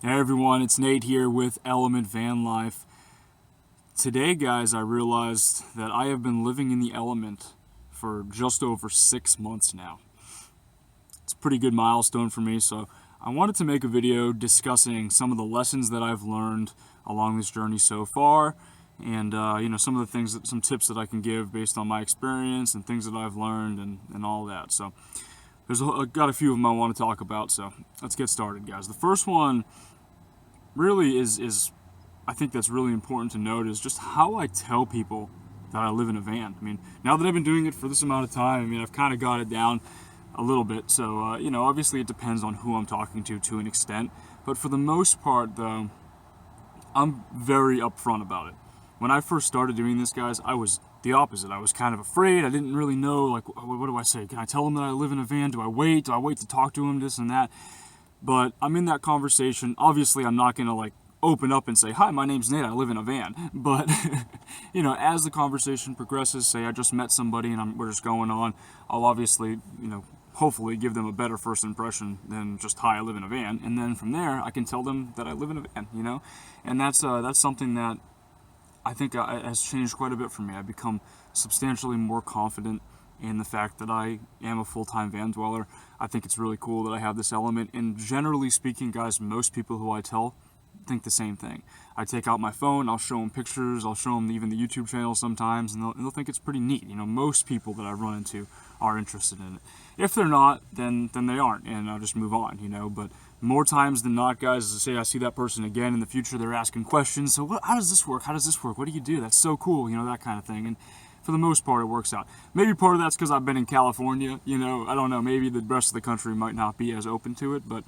Hey everyone, it's Nate here with Element Van Life. Today, guys, I realized that I have been living in the element for just over 6 months now. It's a pretty good milestone for me, so I wanted to make a video discussing some of the lessons that I've learned along this journey so far, and some of the things, some tips that I can give based on my experience and things that I've learned and all that. So I've got a few of them I want to talk about, so let's get started, guys. The first one really is I think that's really important to note is just how I tell people that I live in a van. I mean, now that I've been doing it for this amount of time, I mean, I've kind of got it down a little bit. So, obviously it depends on who I'm talking to an extent. But for the most part, though, I'm very upfront about it. When I first started doing this, guys, I was the opposite. I was kind of afraid. I didn't really know, like, what do I say? Can I tell them that I live in a van? Do I wait? Do I wait to talk to them? This and that. But I'm in that conversation. Obviously, I'm not going to, open up and say, hi, my name's Nate, I live in a van. But, as the conversation progresses, say I just met somebody and we're just going on, I'll obviously, hopefully give them a better first impression than just, hi, I live in a van. And then from there, I can tell them that I live in a van, And that's something that I think has changed quite a bit for me. I've become substantially more confident in the fact that I am a full-time van dweller. I think it's really cool that I have this element, and generally speaking, guys, most people who I tell think the same thing. I take out my phone, I'll show them pictures, I'll show them even the YouTube channel sometimes, and they'll think it's pretty neat. Most people that I run into are interested in it. If they're not, then they aren't, and I'll just move on, But more times than not, guys, say I see that person again in the future, they're asking questions. So how does this work? How does this work? What do you do? That's so cool, that kind of thing. And for the most part, it works out. Maybe part of that's because I've been in California, I don't know, maybe the rest of the country might not be as open to it, but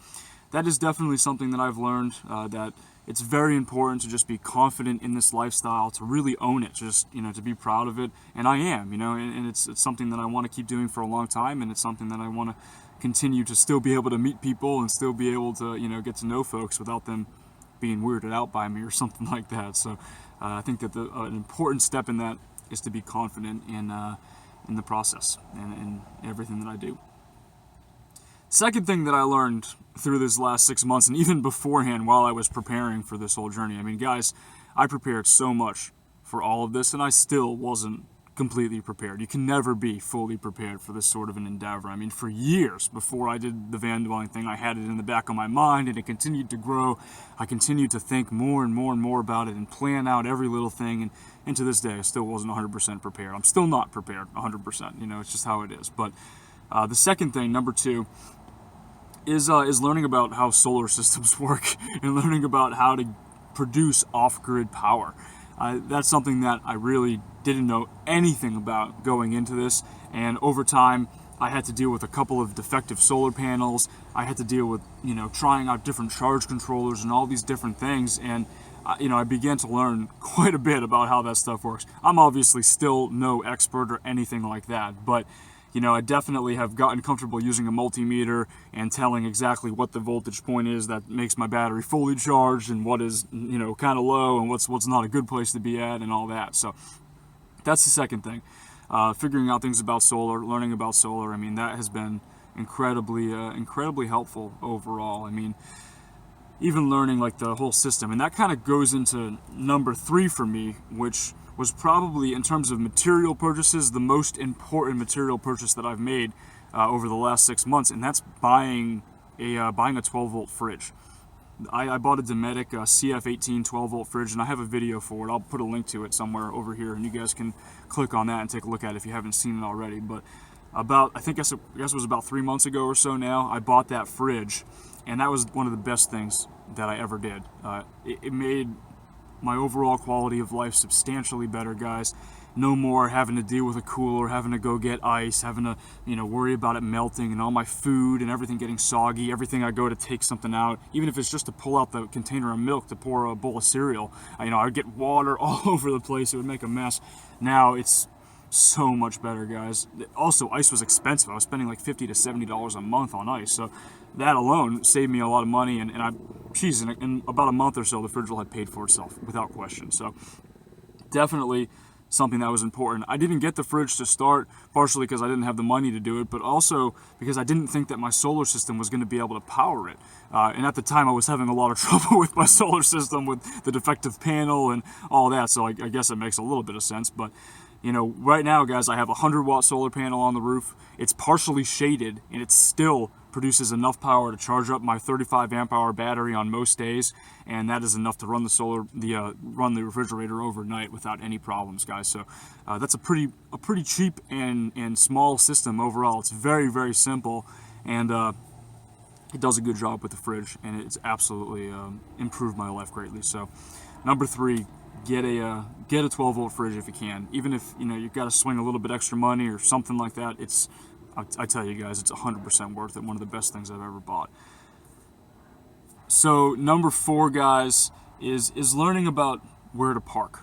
that is definitely something that I've learned, that it's very important to just be confident in this lifestyle, to really own it, just, to be proud of it, and I am, and it's something that I want to keep doing for a long time, and it's something that I want to continue to still be able to meet people and still be able to, get to know folks without them being weirded out by me or something like that. So I think that an important step in that is to be confident in the process and in everything that I do. Second thing that I learned through this last 6 months, and even beforehand while I was preparing for this whole journey, I mean, guys, I prepared so much for all of this, and I still wasn't completely prepared. You can never be fully prepared for this sort of an endeavor. I mean, for years before I did the van dwelling thing, I had it in the back of my mind, and it continued to grow. I continued to think more and more and more about it and plan out every little thing, and to this day, I still wasn't 100% prepared. I'm still not prepared 100%, it's just how it is. But the second thing, number two, is learning about how solar systems work and learning about how to produce off-grid power. That's something that I really didn't know anything about going into this, and over time I had to deal with a couple of defective solar panels. I had to deal with trying out different charge controllers and all these different things, and I began to learn quite a bit about how that stuff works. I'm obviously still no expert or anything like that, but I definitely have gotten comfortable using a multimeter and telling exactly what the voltage point is that makes my battery fully charged and what is, kind of low and what's not a good place to be at and all that. So that's the second thing. Figuring out things about solar, learning about solar, I mean, that has been incredibly helpful overall. I mean, even learning the whole system, and that kind of goes into number 3 for me, which was probably, in terms of material purchases, the most important material purchase that I've made over the last 6 months, and that's buying a 12-volt fridge. I bought a Dometic CF18 12-volt fridge, and I have a video for it. I'll put a link to it somewhere over here, and you guys can click on that and take a look at it if you haven't seen it already. But I guess it was about 3 months ago or so now, I bought that fridge, and that was one of the best things that I ever did. It made my overall quality of life substantially better, guys. No more having to deal with a cooler, having to go get ice, having to, worry about it melting and all my food and everything getting soggy. Everything I go to take something out, even if it's just to pull out the container of milk to pour a bowl of cereal, I would get water all over the place. It would make a mess. Now it's so much better, guys. Also, ice was expensive. I was spending like $50 to $70 a month on ice, so that alone saved me a lot of money, and in about a month or so, the fridge will have paid for itself without question. So definitely something that was important. I didn't get the fridge to start, partially because I didn't have the money to do it, but also because I didn't think that my solar system was going to be able to power it. And at the time, I was having a lot of trouble with my solar system, with the defective panel and all that, so I guess it makes a little bit of sense. But you know, right now, guys, I have a 100-watt solar panel on the roof. It's partially shaded, and it still produces enough power to charge up my 35 amp hour battery on most days, and that is enough to run run the refrigerator overnight without any problems, guys. So that's a pretty cheap and small system overall. It's very, very simple, and it does a good job with the fridge, and it's absolutely improved my life greatly. So, number 3. Get a 12-volt fridge if you can. Even if you've got to swing a little bit extra money or something like that, I tell you guys, it's 100% worth it. One of the best things I've ever bought. So number 4, guys, is learning about where to park.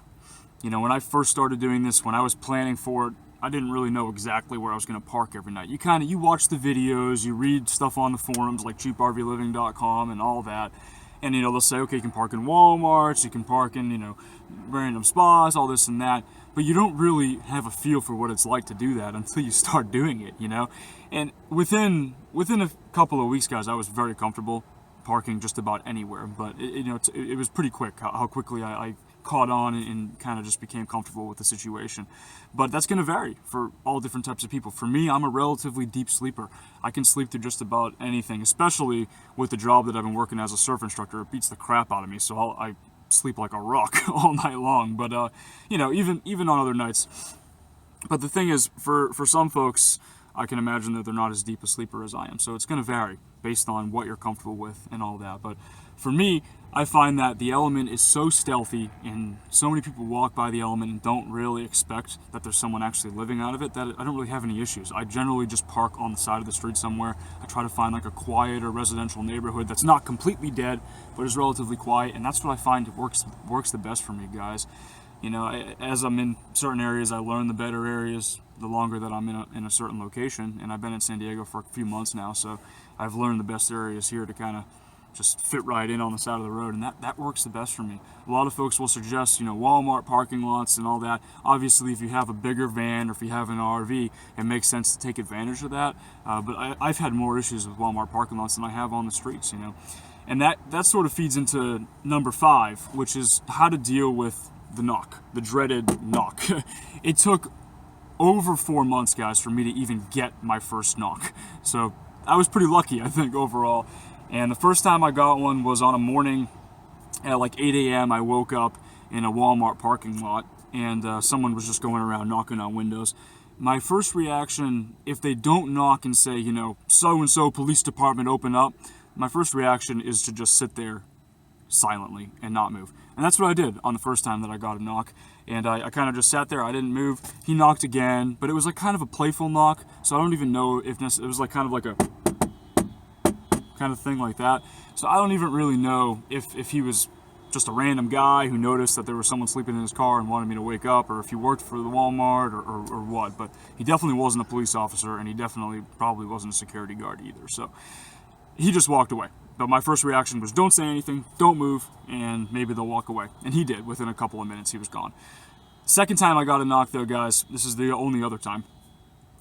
When I first started doing this, when I was planning for it, I didn't really know exactly where I was going to park every night. You watch the videos, you read stuff on the forums like cheaprvliving.com and all that. And, they'll say, okay, you can park in Walmarts, you can park in, random spots, all this and that. But you don't really have a feel for what it's like to do that until you start doing it, And within a couple of weeks, guys, I was very comfortable parking just about anywhere. But, it was pretty quick how quickly I caught on and kind of just became comfortable with the situation. But that's going to vary for all different types of people. For me, I'm a relatively deep sleeper. I can sleep through just about anything, especially with the job that I've been working as a surf instructor. It beats the crap out of me, so I sleep like a rock all night long. But even on other nights. But the thing is, for some folks, I can imagine that they're not as deep a sleeper as I am. So it's going to vary based on what you're comfortable with and all that. But for me, I find that the element is so stealthy, and so many people walk by the element and don't really expect that there's someone actually living out of it, that I don't really have any issues. I generally just park on the side of the street somewhere. I try to find like a quiet or residential neighborhood that's not completely dead, but is relatively quiet, and that's what I find works the best for me, guys. As I'm in certain areas, I learn the better areas the longer that I'm in a certain location, and I've been in San Diego for a few months now, so I've learned the best areas here to kind of just fit right in on the side of the road, and that works the best for me. A lot of folks will suggest, Walmart parking lots and all that. Obviously, if you have a bigger van or if you have an RV, it makes sense to take advantage of that. But I've had more issues with Walmart parking lots than I have on the streets, And that sort of feeds into number 5, which is how to deal with the knock, the dreaded knock. It took over 4 months, guys, for me to even get my first knock. So I was pretty lucky, I think, overall. And the first time I got one was on a morning at like 8 a.m. I woke up in a Walmart parking lot, and someone was just going around knocking on windows. My first reaction, if they don't knock and say, so-and-so police department, open up, my first reaction is to just sit there silently and not move. And that's what I did on the first time that I got a knock. And I kind of just sat there. I didn't move. He knocked again, but it was like kind of a playful knock. So I don't even know if it was like kind of like a kind of thing like that. So I don't even really know if he was just a random guy who noticed that there was someone sleeping in his car and wanted me to wake up, or if he worked for the Walmart or what. But he definitely wasn't a police officer, and he definitely probably wasn't a security guard either. So he just walked away. But my first reaction was, don't say anything, don't move, and maybe they'll walk away. And he did. Within a couple of minutes, he was gone. Second time I got a knock, though, guys, this is the only other time,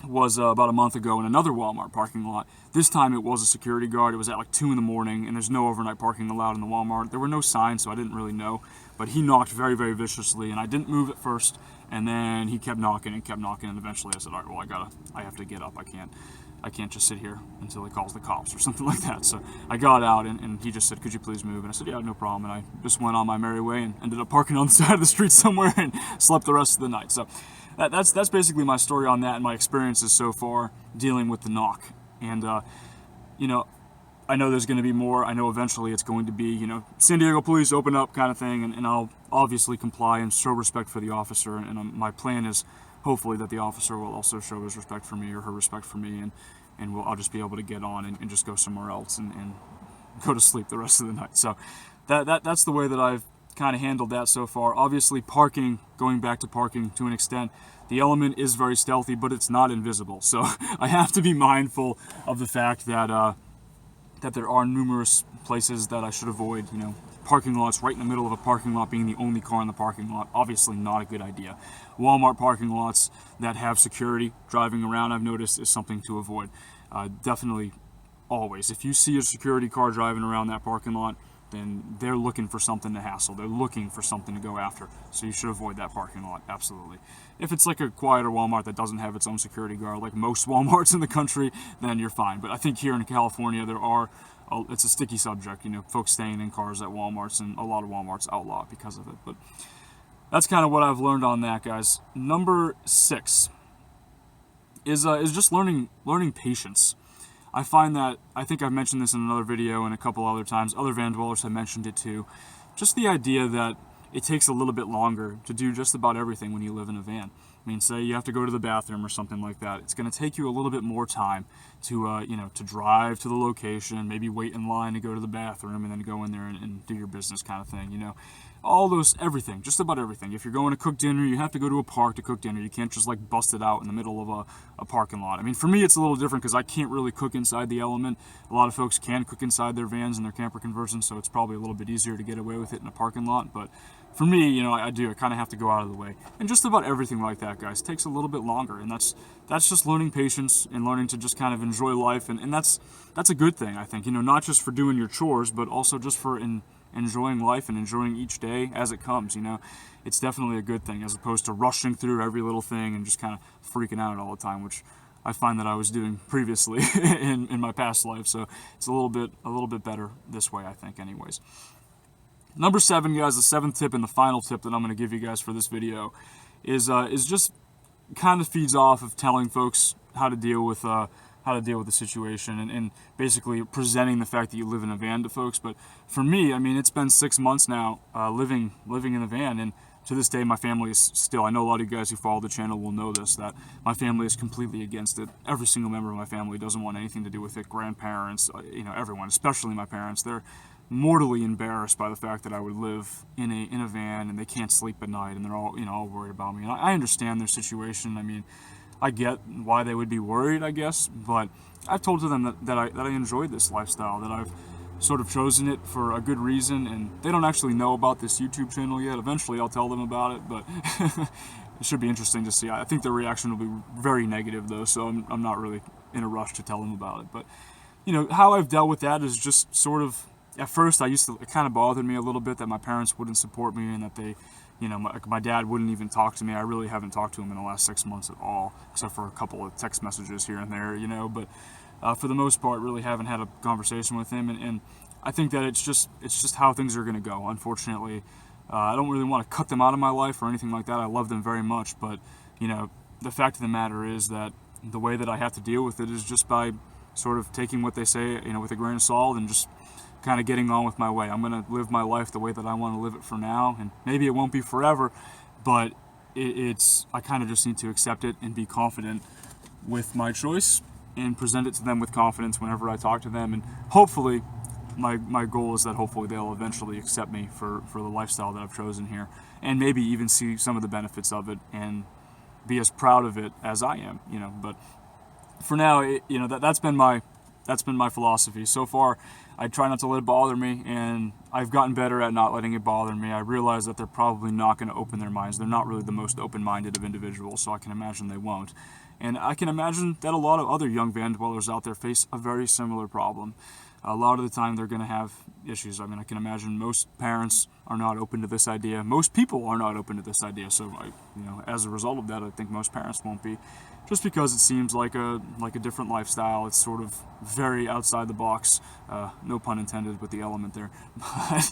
was about a month ago in another Walmart parking lot. This time it was a security guard. It was at like 2 in the morning, and there's no overnight parking allowed in the Walmart. There were no signs, so I didn't really know. But he knocked very, very viciously, and I didn't move at first. And then he kept knocking, and eventually I said, all right, well, I have to get up. I can't just sit here until he calls the cops or something like that. So I got out, and he just said, could you please move? And I said, yeah, no problem. And I just went on my merry way and ended up parking on the side of the street somewhere and slept the rest of the night. So that's basically my story on that and my experiences so far dealing with the knock. And, I know there's going to be more. I know eventually it's going to be, San Diego police open up kind of thing, and I'll obviously comply and show respect for the officer. And my plan is hopefully that the officer will also show his respect for me or her respect for me, and I'll just be able to get on and just go somewhere else and go to sleep the rest of the night. So that's the way that I've kind of handled that so far. Obviously, going back to parking to an extent, the element is very stealthy, but it's not invisible. So I have to be mindful of the fact that that there are numerous places that I should avoid, parking lots right in the middle of a parking lot being the only car in the parking lot, obviously not a good idea. Walmart parking lots that have security driving around, I've noticed, is something to avoid. Definitely, always. If you see a security car driving around that parking lot, then they're looking for something to hassle. They're looking for something to go after. So you should avoid that parking lot, absolutely. If it's like a quieter Walmart that doesn't have its own security guard, like most Walmarts in the country, then you're fine. But I think here in California, it's a sticky subject, folks staying in cars at Walmarts, and a lot of Walmarts outlaw because of it. But that's kind of what I've learned on that, guys. Number 6 is just learning patience. I find that, I think I've mentioned this in another video and a couple other times, other van dwellers have mentioned it too, just the idea that it takes a little bit longer to do just about everything when you live in a van. I mean, say you have to go to the bathroom or something like that. It's going to take you a little bit more time to, to drive to the location, maybe wait in line to go to the bathroom, and then go in there and do your business kind of thing, All those, everything, just about everything. If you're going to cook dinner, you have to go to a park to cook dinner. You can't just like bust it out in the middle of a parking lot. I mean, for me, it's a little different because I can't really cook inside the element. A lot of folks can cook inside their vans and their camper conversions, so it's probably a little bit easier to get away with it in a parking lot. But for me, I kind of have to go out of the way. And just about everything like that, guys, takes a little bit longer. And that's just learning patience and learning to just kind of enjoy life. And that's a good thing, I think, not just for doing your chores, but also just for enjoying life and enjoying each day as it comes. It's definitely a good thing, as opposed to rushing through every little thing and just kind of freaking out all the time, which I find that I was doing previously in my past life. So it's a little bit better this way, I think, anyways. Number 7, guys, the 7th tip and the final tip that I'm going to give you guys for this video is just kind of feeds off of telling folks how to deal with the situation and basically presenting the fact that you live in a van to folks. But for me, I mean, it's been 6 months now living in a van, and to this day my family is still, I know a lot of you guys who follow the channel will know this, that my family is completely against it. Every single member of my family doesn't want anything to do with it. Grandparents, everyone, especially my parents, they're mortally embarrassed by the fact that I would live in a van and they can't sleep at night, and they're all all worried about me. And I understand their situation. I mean, I get why they would be worried, I guess, but I've told to them that I enjoyed this lifestyle, that I've sort of chosen it for a good reason, and they don't actually know about this YouTube channel yet. Eventually I'll tell them about it, but it should be interesting to see. I think their reaction will be very negative though, so I'm not really in a rush to tell them about it. But how I've dealt with that is just sort of, at first it kind of bothered me a little bit that my parents wouldn't support me, and that they, my dad wouldn't even talk to me. I really haven't talked to him in the last 6 months at all, except for a couple of text messages here and there, but for the most part, really haven't had a conversation with him, and I think that it's just how things are going to go, unfortunately. I don't really want to cut them out of my life or anything like that. I love them very much, but, the fact of the matter is that the way that I have to deal with it is just by sort of taking what they say, with a grain of salt, and just kind of getting on with my way. I'm going to live my life the way that I want to live it for now, and maybe it won't be forever, but I kind of just need to accept it and be confident with my choice and present it to them with confidence whenever I talk to them. And hopefully, my goal is that hopefully they'll eventually accept me for the lifestyle that I've chosen here, and maybe even see some of the benefits of it and be as proud of it as I am, But for now, that's been my philosophy so far. I try not to let it bother me, and I've gotten better at not letting it bother me. I realize that they're probably not going to open their minds. They're not really the most open-minded of individuals, so I can imagine they won't. And I can imagine that a lot of other young van dwellers out there face a very similar problem. A lot of the time they're going to have issues. I mean, I can imagine most parents are not open to this idea. Most people are not open to this idea. So, as a result of that, I think most parents won't be, just because it seems like a different lifestyle. It's sort of very outside the box. No pun intended with the element there, but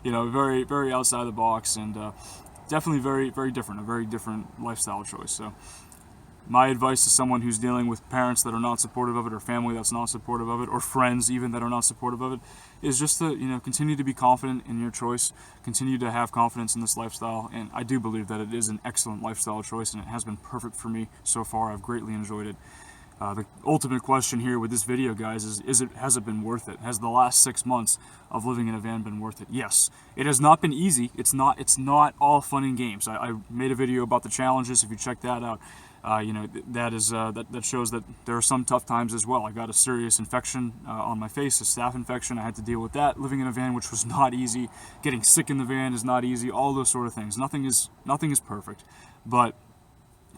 very, very outside the box, and definitely very, very different. A very different lifestyle choice. So, my advice to someone who's dealing with parents that are not supportive of it, or family that's not supportive of it, or friends even that are not supportive of it, is just to continue to be confident in your choice, continue to have confidence in this lifestyle. And I do believe that it is an excellent lifestyle choice, and it has been perfect for me so far. I've greatly enjoyed it. The ultimate question here with this video, guys, has it been worth it? Has the last 6 months of living in a van been worth it? Yes. It has not been easy. It's not all fun and games. I made a video about the challenges. If you check that out, that shows that there are some tough times as well. I got a serious infection on my face, a staph infection. I had to deal with that living in a van, which was not easy. Getting sick in the van is not easy. All those sort of things. Nothing is perfect, but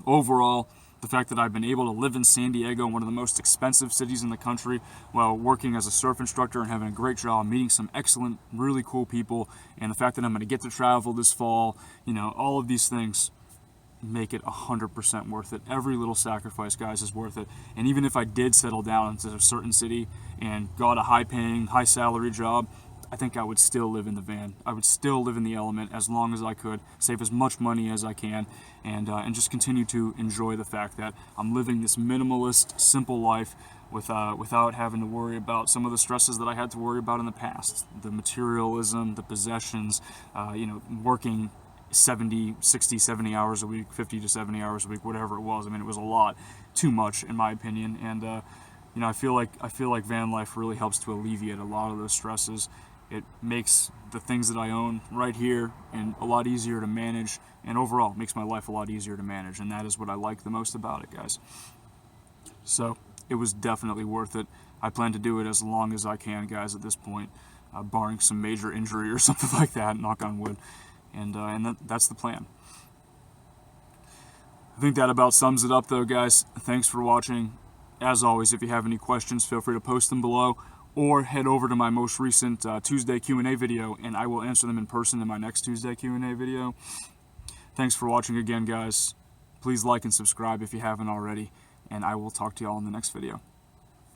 overall, the fact that I've been able to live in San Diego, one of the most expensive cities in the country, while working as a surf instructor and having a great job, meeting some excellent, really cool people, and the fact that I'm going to get to travel this fall, all of these things make it 100% worth it. Every little sacrifice, guys, is worth it. And even if I did settle down into a certain city and got a high-paying, high-salary job, I think I would still live in the van. I would still live in the element as long as I could, save as much money as I can, and just continue to enjoy the fact that I'm living this minimalist, simple life without having to worry about some of the stresses that I had to worry about in the past. The materialism, the possessions, working 60, 70 hours a week, 50 to 70 hours a week, whatever it was. I mean, it was a lot, too much in my opinion, and I feel like van life really helps to alleviate a lot of those stresses. It makes the things that I own right here and a lot easier to manage, and overall makes my life a lot easier to manage, and that is what I like the most about it, guys. So it was definitely worth it. I plan to do it as long as I can, guys, at this point, barring some major injury or something like that, knock on wood, and that's the plan. I think that about sums it up, though, guys. Thanks for watching. As always, if you have any questions, feel free to post them below, or head over to my most recent Tuesday Q&A video, and I will answer them in person in my next Tuesday Q&A video. Thanks for watching again, guys. Please like and subscribe if you haven't already, and I will talk to you all in the next video.